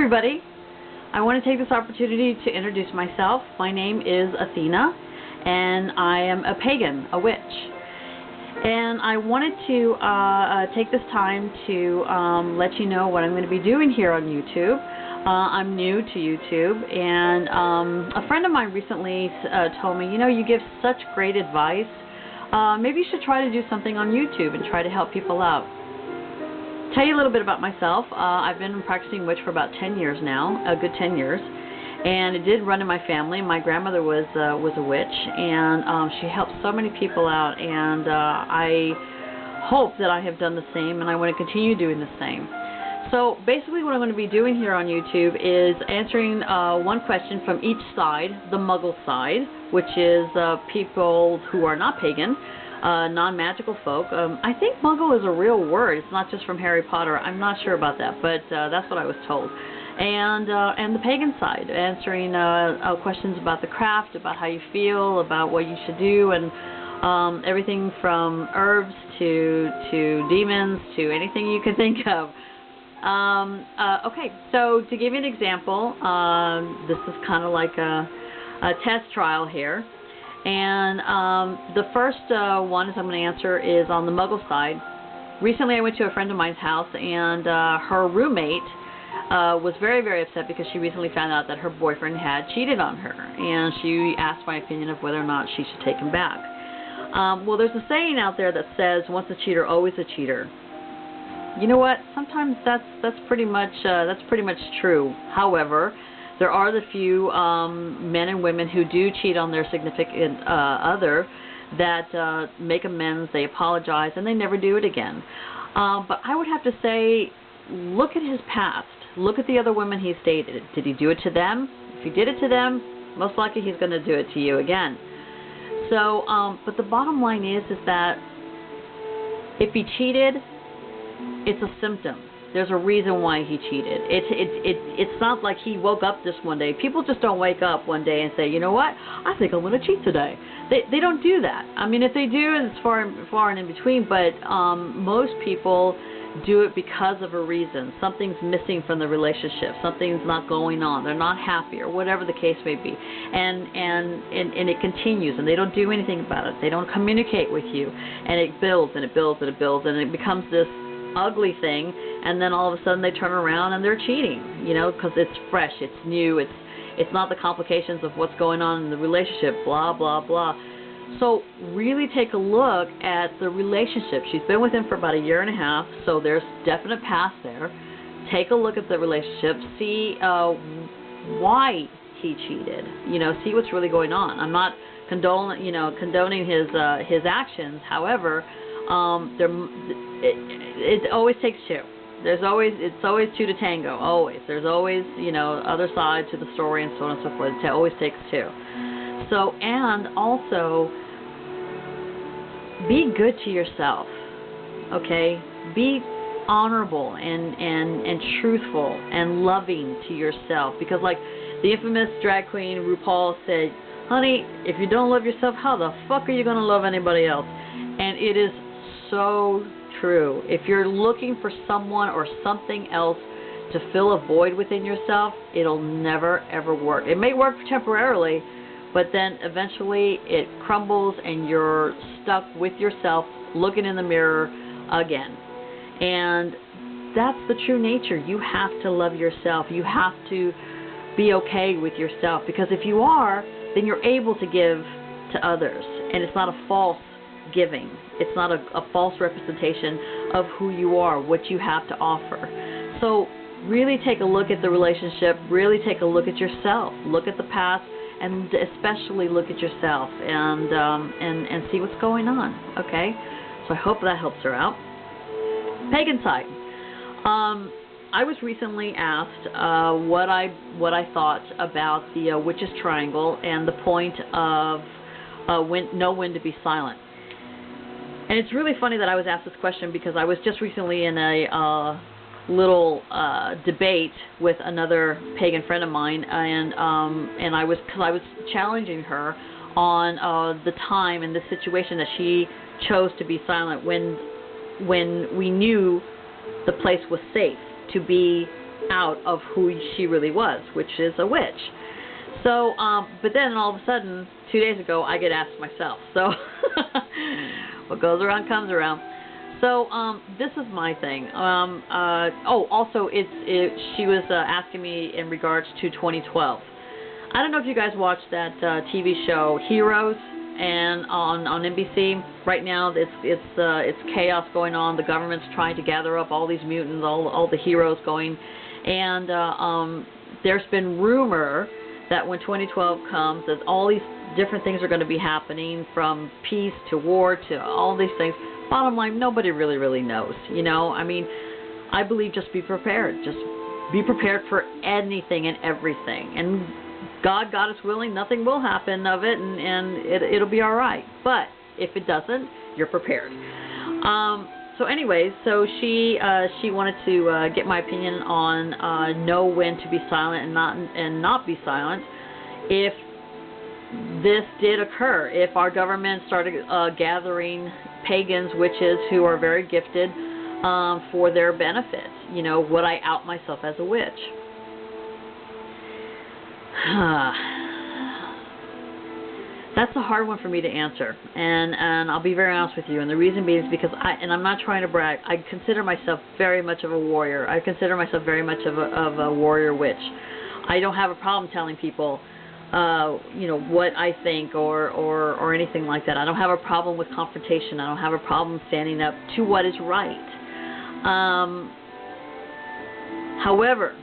everybody. I want to take this opportunity to introduce myself. My name is Athena, and I am a pagan, a witch. And I wanted to take this time to let you know what I'm going to be doing here on YouTube. I'm new to YouTube, and a friend of mine recently told me, you know, you give such great advice. Maybe you should try to do something on YouTube and try to help people out. Tell you a little bit about myself. I've been practicing witch for about 10 years now, a good 10 years, and it did run in my family. My grandmother was a witch, and she helped so many people out, and I hope that I have done the same, and I want to continue doing the same. So basically what I'm going to be doing here on YouTube is answering one question from each side, the Muggle side, which is people who are not pagan, non-magical folk. I think Muggle is a real word. It's not just from Harry Potter. I'm not sure about that, but that's what I was told. And the pagan side, answering questions about the craft, about how you feel, about what you should do, and everything from herbs to demons to anything you can think of. Okay, so to give you an example, this is kind of like a test trial here. And the first one is I'm going to answer is on the Muggle side. Recently I went to a friend of mine's house, and her roommate was very, very upset because she recently found out that her boyfriend had cheated on her. And she asked my opinion of whether or not she should take him back. Well, there's a saying out there that says, once a cheater, always a cheater. You know what? Sometimes that's pretty much true. However, there are the few men and women who do cheat on their significant other that make amends, they apologize, and they never do it again. But I would have to say, look at his past. Look at the other women he's dated. Did he do it to them? If he did it to them, most likely he's going to do it to you again. So, but the bottom line is that if he cheated, it's a symptom. There's a reason why he cheated. It's not like he woke up this one day. People just don't wake up one day and say, you know what, I think I'm going to cheat today. They don't do that. I mean, if they do, it's far and in between, but most people do it because of a reason. Something's missing from the relationship. Something's not going on. They're not happy, or whatever the case may be. And it continues, and they don't do anything about it. They don't communicate with you, and it builds and it builds and it builds, and it becomes this ugly thing, and then all of a sudden they turn around and they're cheating, you know, because it's fresh, it's new, it's not the complications of what's going on in the relationship, blah, blah, blah. So really take a look at the relationship. She's been with him for about 1.5 years, so there's definite past there. Take a look at the relationship, see why he cheated, you know, see what's really going on. I'm not condoning his actions. However, it always takes two. It's always two to tango. Always. There's always, you know, other side to the story, and so on and so forth. It always takes two. So, and also, be good to yourself. Okay? Be honorable and truthful and loving to yourself. Because, like the infamous drag queen RuPaul said, honey, if you don't love yourself, how the fuck are you going to love anybody else? And it is so true. If you're looking for someone or something else to fill a void within yourself, it'll never ever work. It may work temporarily, but then eventually it crumbles and you're stuck with yourself looking in the mirror again. And that's the true nature. You have to love yourself. You have to be okay with yourself, because if you are, then you're able to give to others, and it's not a false giving. It's not a false representation of who you are, what you have to offer. So really take a look at the relationship, really take a look at yourself, look at the past, and especially look at yourself, and see what's going on. Okay? So I hope that helps her out. Pagan side. I was recently asked what I thought about the witch's triangle and the point of know when to be silent. And it's really funny that I was asked this question, because I was just recently in a little debate with another pagan friend of mine, and I was challenging her on the time and the situation that she chose to be silent when we knew the place was safe to be out of who she really was, which is a witch. So, but then all of a sudden, 2 days ago, I get asked myself. So, what goes around comes around. So, this is my thing. Also, she was asking me in regards to 2012. I don't know if you guys watched that TV show Heroes, and on NBC right now. It's chaos going on. The government's trying to gather up all these mutants, all the heroes going, and there's been rumor that when 2012 comes, that all these different things are going to be happening, from peace to war to all these things. Bottom line, nobody really knows. You know, I mean, I believe just be prepared. Just be prepared for anything and everything. And God us willing, nothing will happen of it, and it'll be all right. But if it doesn't, you're prepared. So anyways, so she wanted to get my opinion on know when to be silent and not be silent if this did occur. If our government started gathering pagans, witches who are very gifted for their benefit, you know, would I out myself as a witch? That's a hard one for me to answer, and I'll be very honest with you. And the reason being is because I'm not trying to brag. I consider myself very much of a warrior. I consider myself very much of a warrior witch. I don't have a problem telling people, you know, what I think or anything like that. I don't have a problem with confrontation. I don't have a problem standing up to what is right. However,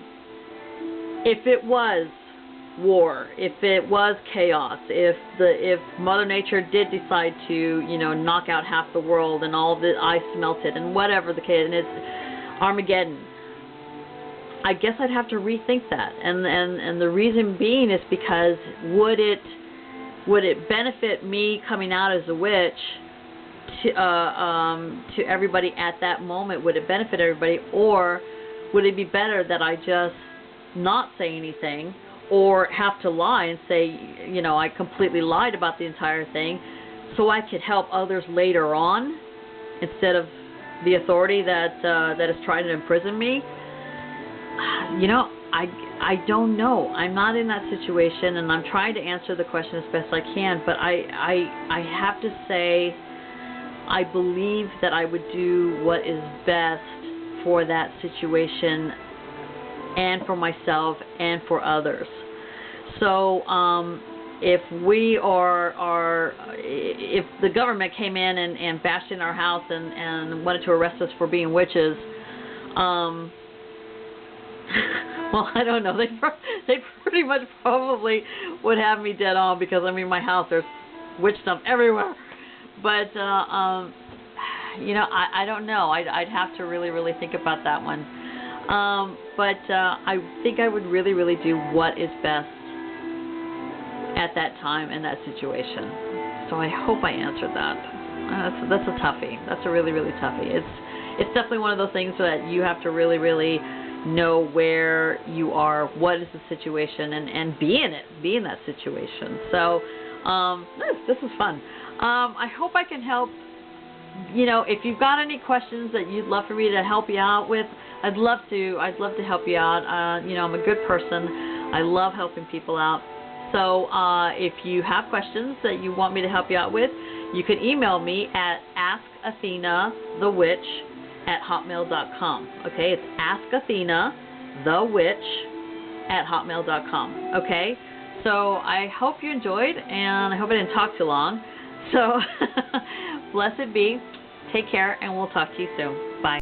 if it was war, if it was chaos, if Mother Nature did decide to, you know, knock out half the world and all the ice melted and whatever the case, and it's Armageddon, I guess I'd have to rethink that. And the reason being is because would it benefit me coming out as a witch to everybody at that moment? Would it benefit everybody, or would it be better that I just not say anything, or have to lie and say, you know, I completely lied about the entire thing so I could help others later on instead of the authority that is trying to imprison me? You know, I don't know. I'm not in that situation, and I'm trying to answer the question as best I can, but I have to say I believe that I would do what is best for that situation and for myself and for others. So if we if the government came in and bashed in our house and wanted to arrest us for being witches, well, I don't know. They pretty much probably would have me dead on, because I mean, my house, there's witch stuff everywhere. But you know, I don't know. I'd have to really think about that one. But I think I would really do what is best at that time in that situation. So I hope I answered that. That's a toughie. That's a really toughie. It's definitely one of those things that you have to really know where you are, what is the situation, and be in that situation. So this is fun. I hope I can help. You know, if you've got any questions that you'd love for me to help you out with, I'd love to help you out. You know, I'm a good person. I love helping people out. So if you have questions that you want me to help you out with, you can email me at askathena@hotmail.com. Okay, it's askathena@hotmail.com. Okay, so I hope you enjoyed, and I hope I didn't talk too long. So blessed be. Take care, and we'll talk to you soon. Bye.